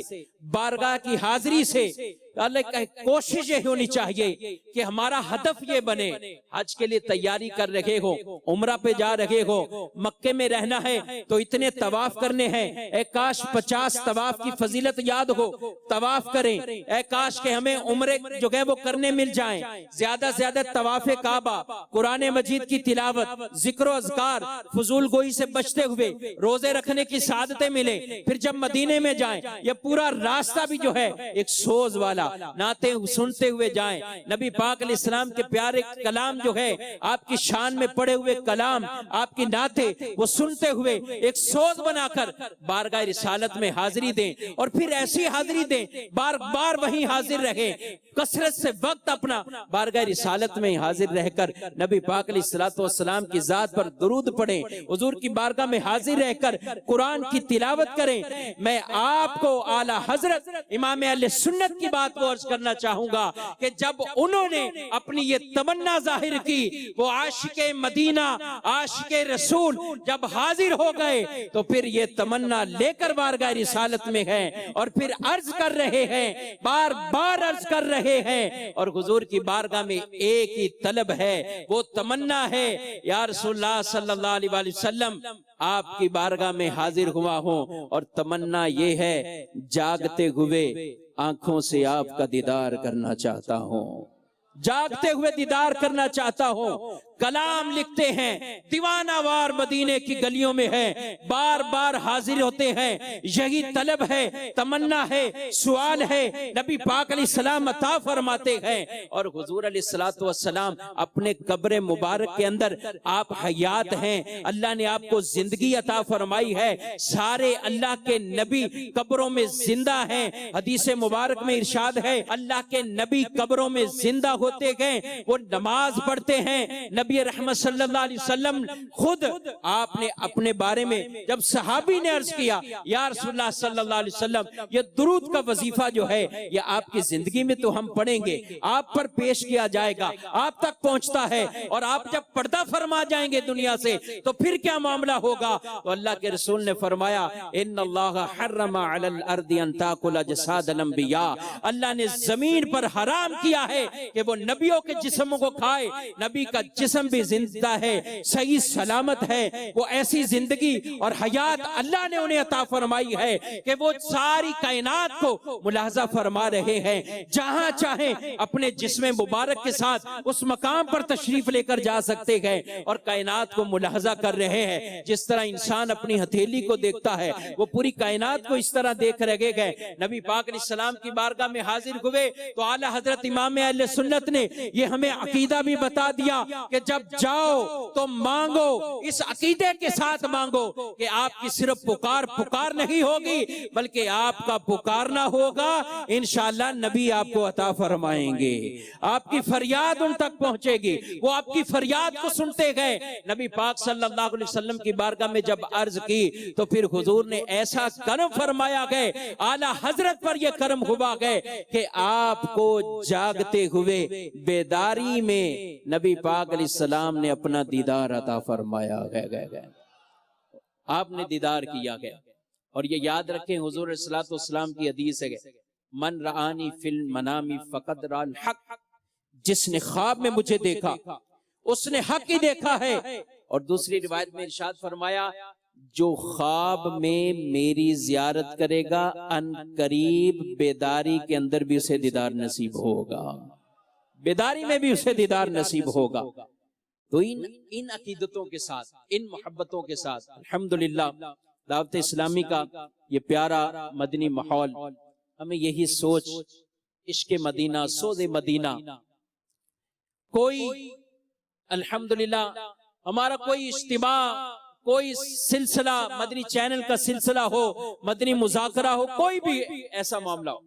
بارگاہ کی حاضری سے۔ اللہ کوشش یہ ہونی چاہیے کہ ہمارا ہدف یہ بنے، حج کے لیے تیاری کر رہے ہو، عمرہ پہ جا رہے ہو، مکے میں رہنا ہے تو اتنے طواف کرنے ہیں، اے کاش 50 طواف کی فضیلت یاد ہو، طواف کریں، اے کاش کہ ہمیں عمرے جو ہے وہ کرنے مل جائیں، زیادہ سے زیادہ طواف کعبہ، قرآن مجید کی تلاوت، ذکر و اذکار، فضول گوئی سے بچتے ہوئے روزے رکھنے کی سعادتیں ملیں، پھر جب مدینے میں جائیں یہ پورا راستہ بھی جو ہے ایک سوز والا، نعتیں سنتے ہوئے جائیں، نبی پاک علیہ السلام کے پیارے کلام جو ہے، آپ کی شان میں پڑے ہوئے کلام، آپ کی نعتیں وہ سنتے ہوئے ایک سوز بنا کر بارگاہ رسالت میں حاضری دیں، اور پھر ایسی حاضری دیں بار بار وہیں حاضر رہیں، کثرت سے وقت اپنا بارگاہ رسالت میں حاضر رہ کر نبی پاک علیہ السلام کی ذات پر درود پڑھیں، حضور کی بارگاہ میں حاضر رہ کر قرآن کی تلاوت کریں۔ میں آپ کو اعلیٰ حضرت امام اہل سنت کی بات کو عرض کرنا چاہوں گا کہ جب انہوں نے اپنی یہ تمنا ظاہر کی، وہ عاشق مدینہ، عاشق رسول جب حاضر ہو گئے تو پھر یہ تمنا لے کر بارگاہ رسالت میں ہیں، اور پھر عرض کر رہے ہیں، بار بار عرض کر رہے ہیں، اور حضور کی بارگاہ میں ایک ہی طلب ہے، وہ تمنا ہے، یا رسول اللہ صلی اللہ علیہ وآلہ وسلم آپ کی بارگاہ میں حاضر ہوا ہوں، اور تمنا یہ ہے جاگتے ہوئے آنکھوں سے آپ کا دیدار کرنا چاہتا ہوں، جاگتے ہوئے دیدار کرنا چاہتا ہوں۔ کلام لکھتے ہیں، دیوانہ وار مدینے کی گلیوں میں ہے، بار بار حاضر ہوتے ہیں، یہی طلب ہے، تمنا ہے، سوال ہے، نبی پاک علیہ السلام عطا فرماتے ہیں، اور حضور علیہ السلام اپنے قبر مبارک کے اندر آپ حیات ہیں، اللہ نے آپ کو زندگی عطا فرمائی ہے، سارے اللہ کے نبی قبروں میں زندہ ہیں، حدیث مبارک میں ارشاد ہے اللہ کے نبی قبروں میں زندہ ہوتے گئے، وہ نماز پڑھتے ہیں، نبی رحمت صلی اللہ علیہ وسلم خود آپ نے اپنے بارے میں جب صحابی نے عرض کیا یا رسول اللہ صلی اللہ علیہ وسلم یہ درود کا وظیفہ جو ہے یہ آپ کی زندگی میں تو ہم پڑھیں گے، آپ پر پیش کیا جائے گا، آپ تک پہنچتا ہے، اور آپ جب پردہ فرما جائیں گے دنیا سے تو پھر کیا معاملہ ہوگا؟ تو اللہ کے رسول نے فرمایا ان اللہ حرم علی الارض ان تاکل اجساد الانبیاء، اللہ نے زمین پر حرام کیا ہے کہ وہ نبیوں کے جسموں کو کھائے، نبی کا جسم بھی زندہ ہے، صحیح سلامت ہے، وہ ایسی زندگی اور حیات اللہ نے انہیں عطا فرمائی ہے کہ وہ ساری کائنات کو ملاحظہ فرما رہے ہیں، جہاں چاہیں اپنے جسم مبارک کے ساتھ اس مقام پر تشریف لے کر جا سکتے ہیں اور کائنات کو ملاحظہ کر رہے ہیں۔ جس طرح انسان اپنی ہتھیلی کو دیکھتا ہے وہ پوری کائنات کو اس طرح دیکھ رہے گئے، نبی پاک علیہ السلام کی بارگاہ میں حاضر ہوئے تو اعلیٰ حضرت امام اہل سنت نے یہ ہمیں عقیدہ بھی بتا دیا کہ جب جاؤ تو مانگو، اس عقیدے کے ساتھ مانگو کہ آپ کی صرف پکار نہیں ہوگی بلکہ آپ کا پکارنا ہوگا، انشاءاللہ نبی آپ کو عطا فرمائیں گے، آپ کی فریاد ان تک پہنچے گی، وہ آپ کی فریاد کو سنتے گئے۔ نبی پاک صلی اللہ علیہ وسلم کی بارگاہ میں جب عرض کی تو پھر حضور نے ایسا کرم فرمایا گئے، اعلیٰ حضرت پر یہ کرم ہوا گئے کہ آپ کو جاگتے ہوئے بیداری میں نبی پاک علیہ السلام نے اپنا دیدار عطا فرمایا گئے، آپ نے دیدار کیا گیا۔ اور یہ یاد رکھیں حضور علیہ السلام کی حدیث ہے من رآنی فی المنام فقد رأى الحق، جس نے خواب میں مجھے دیکھا اس نے حق ہی دیکھا ہے۔ اور دوسری روایت میں ارشاد فرمایا جو خواب میں میری زیارت کرے گا ان قریب بیداری کے اندر بھی اسے دیدار نصیب ہوگا، بیداری میں بھی اسے دیدار نصیب ہوگا۔ تو ان عقیدتوں کے ساتھ، ان محبتوں کے ساتھ الحمدللہ دعوت اسلامی کا یہ پیارا مدنی ماحول ہمیں یہی سوچ عشق مدینہ، سوز مدینہ، کوئی الحمدللہ ہمارا کوئی اجتماع، کوئی سلسلہ مدنی چینل کا سلسلہ ہو، مدنی مذاکرہ ہو، کوئی بھی ایسا معاملہ ہو،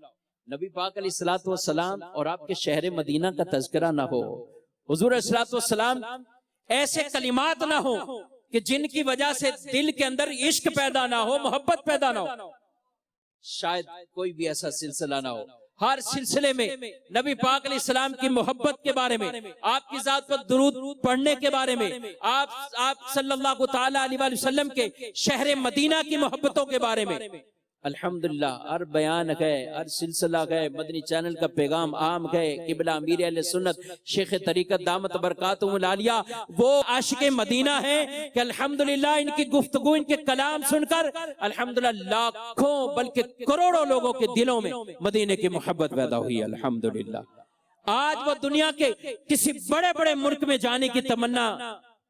نبی پاک علیہ الصلوۃ والسلام اور آپ کے شہر مدینہ کا تذکرہ نہ ہو، حضور علیہ الصلوۃ والسلام ایسے کلمات نہ ہو کہ جن کی وجہ سے دل کے اندر عشق پیدا نہ ہو، محبت پیدا نہ ہو، شاید کوئی بھی ایسا سلسلہ نہ ہو۔ ہر سلسلے میں نبی پاک علیہ السلام کی محبت کے بارے میں، آپ کی ذات پر درود پڑھنے کے بارے میں، آپ صلی اللہ تعالی علیہ وآلہ وسلم کے شہر مدینہ کی محبتوں کے بارے میں الحمدللہ ہر بیان گئے، ہر سلسلہ گئے، مدنی چینل کا پیغام عام گئے۔ قبلہ امیر اہل سنت شیخ طریقت دامت برکاتہم العالیہ وہ عاشق مدینہ ہیں کہ الحمدللہ ان کی گفتگو، ان کے کلام سن کر الحمدللہ لاکھوں بلکہ کروڑوں لوگوں کے دلوں میں مدینے کی محبت پیدا ہوئی الحمدللہ۔ آج وہ دنیا کے کسی بڑے بڑے ملک میں جانے کی تمنا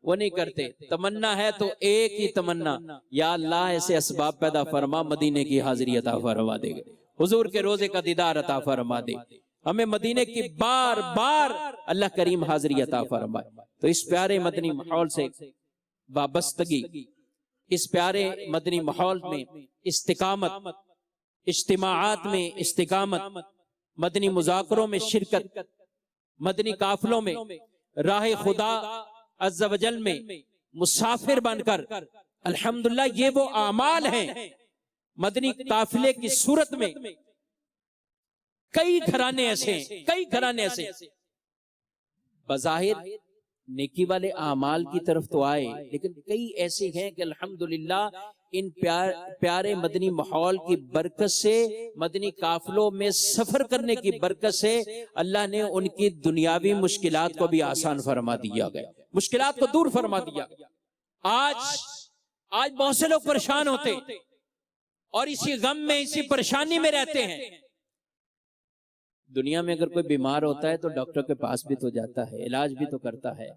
وہ نہیں کرتے، تمنا ہے تو ایک ہی تمنا، یا اللہ ایسے اسباب پیدا فرما، مدینے کی حاضری عطا فرما دے گا، حضور کے روزے کا دیدار عطا فرما دے، ہمیں مدینے کی بار بار اللہ کریم حاضری عطا فرمائے۔ تو اس پیارے مدنی ماحول سے وابستگی، اس پیارے مدنی ماحول میں استقامت، اجتماعات میں استقامت، مدنی مذاکروں میں شرکت، مدنی قافلوں میں راہ خدا عز و جل میں مسافر بن کر الحمدللہ یہ وہ اعمال ہیں مدنی قافلے کی صورت میں۔ کئی گھرانے ایسے ہیں، کئی گھرانے ایسے ہیں بظاہر نیکی والے اعمال کی طرف تو آئے، لیکن کئی ایسے ہیں کہ الحمدللہ ان پیارے مدنی ماحول کی برکت سے، مدنی قافلوں میں سفر کرنے کی برکت سے اللہ نے ان کی دنیاوی مشکلات کو بھی آسان فرما دیا گیا، مشکلات کو دور فرما دیا گیا۔ آج بہت سے لوگ پریشان ہوتے اور اسی غم میں، اسی پریشانی میں رہتے ہیں۔ دنیا میں اگر کوئی بیمار ہوتا ہے تو ڈاکٹر کے پاس بھی تو جاتا ہے، علاج بھی تو کرتا ہے۔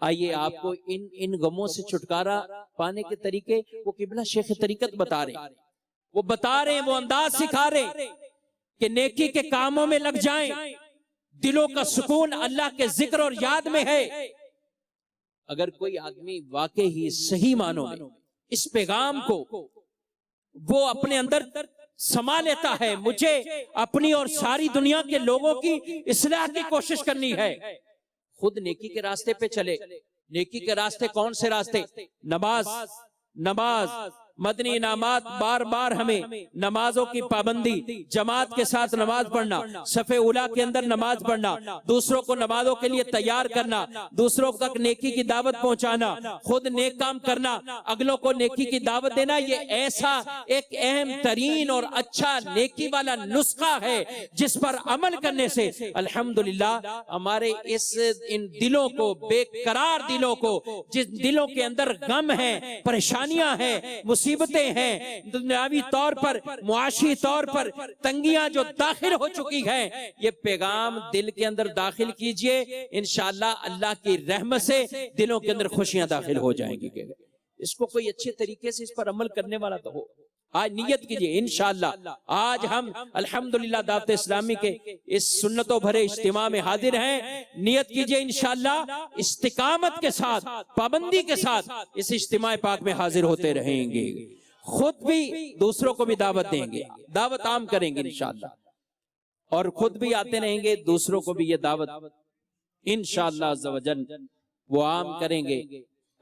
آئیے آپ کو ان غموں سے چھٹکارا پانے کے طریقے وہ قبلہ شیخ طریقت بتا رہے ہیں، وہ بتا رہے ہیں، وہ انداز سکھا رہے ہیں کہ نیکی کے کاموں میں لگ جائیں، دلوں کا سکون اللہ کے ذکر اور یاد میں ہے۔ اگر کوئی آدمی واقعی ہی صحیح معنوں میں اس پیغام کو وہ اپنے اندر سما لیتا ہے، مجھے اپنی اور ساری دنیا کے لوگوں کی اصلاح کی کوشش کرنی ہے، خود نیکی کے راستے پہ چلے۔ نیکی کے راستے کون سے راستے؟ نماز، مدنی انعامات، بار بار ہمیں نمازوں کی پابندی، جماعت کے ساتھ نماز پڑھنا، صف اولیٰ کے اندر نماز پڑھنا، دوسروں کو نمازوں کے لیے تیار کرنا، دوسروں تک نیکی کی دعوت پہنچانا، خود نیک کام کرنا، اگلوں کو نیکی کی دعوت دینا، یہ ایسا ایک اہم ترین اور اچھا نیکی والا نسخہ ہے جس پر عمل کرنے سے الحمدللہ ہمارے ان دلوں کو، بے قرار دلوں کو، جس دلوں کے اندر غم ہے، پریشانیاں ہیں، مصیبتیں ہیں، دنیاوی طور پر، معاشی طور پر تنگیاں جو داخل ہو چکی ہیں، یہ پیغام دل کے اندر داخل کیجئے، انشاءاللہ اللہ کی رحمت سے دلوں کے اندر خوشیاں داخل ہو جائیں گی۔ اس کو کوئی اچھے طریقے سے اس پر عمل کرنے والا تو ہو۔ آج نیت کیجئے انشاءاللہ آج ہم الحمدللہ دعوت اسلامی کے اس سنتوں بھرے اجتماع میں حاضر ہیں، نیت کیجئے انشاءاللہ استقامت کے ساتھ، پابندی کے ساتھ اس اجتماع پاک میں حاضر ہوتے رہیں گے، خود بھی دوسروں کو بھی دعوت دیں گے، دعوت عام کریں گے انشاءاللہ، اور خود بھی آتے رہیں گے، دوسروں کو بھی یہ دعوت انشاءاللہ عز و جل وہ عام کریں گے۔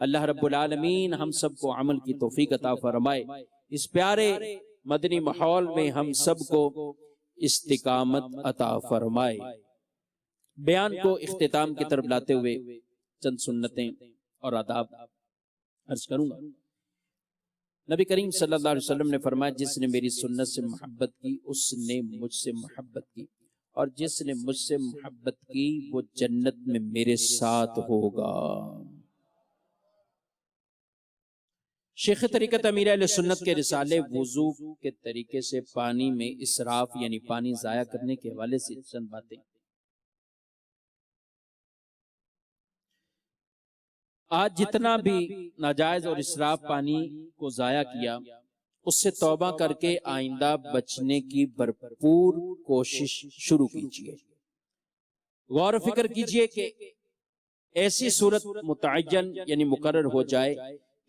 اللہ رب العالمین ہم سب کو عمل کی توفیق عطا فرمائے، اس پیارے مدنی ماحول میں ہم سب کو استقامت عطا فرمائے۔ بیان کو اختتام کی طرف لاتے ہوئے چند سنتیں اور آداب عرض کروں گا۔ نبی کریم صلی اللہ علیہ وسلم نے فرمایا جس نے میری سنت سے محبت کی اس نے مجھ سے محبت کی، اور جس نے مجھ سے محبت کی وہ جنت میں میرے ساتھ ہوگا۔ شیخ طریقت امیر اہل سنت کے رسالے وضو کے طریقے سے پانی میں اسراف یعنی پانی ضائع کرنے کے حوالے سے چند باتیں۔ آج جتنا بھی ناجائز اور اسراف پانی کو ضائع کیا، اس سے توبہ کر کے آئندہ بچنے کی بھرپور کوشش شروع کیجیے۔ غور و فکر کیجیے کہ ایسی صورت متعین یعنی مقرر ہو جائے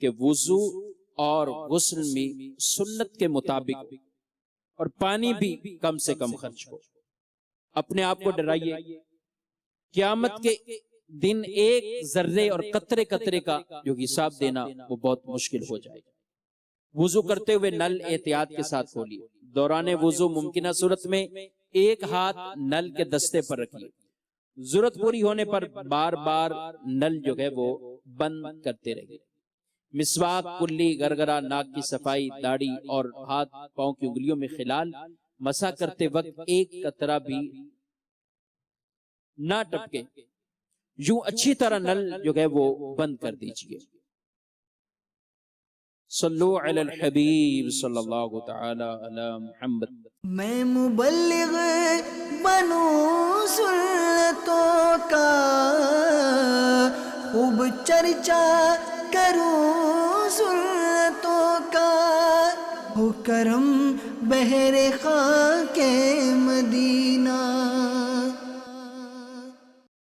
کہ وضو اور غسل میں سنت کے مطابق اور پانی بھی کم سے کم خرچ ہو. اپنے آپ کو ڈرائیے، قیامت کے دن ایک ذرے اور قطرے قطرے کا جو حساب دینا وہ بہت مشکل ہو جائے گا. وضو کرتے ہوئے نل احتیاط کے ساتھ کھولیے. دوران وضو ممکنہ صورت میں ایک ہاتھ نل کے دستے پر رکھیے. ضرورت پوری ہونے پر بار بار نل جو ہے وہ بند کرتے رہیے. مسواک، کلی، گرگرا، ناک کی صفائی، داڑھی اور ہاتھ پاؤں کی انگلیوں میں خلال مسح کرتے وقت ایک قطرہ بھی نہ ٹپکے. یوں اچھی طرح نل جو ہے وہ بند کر دیجئے. صلو علی الحبیب صلی اللہ تعالی علی محمد. میں مبلغ بنوں سنتوں کا، خوب چرچا کروں سنتوں کا، ہو کرم بہر خاک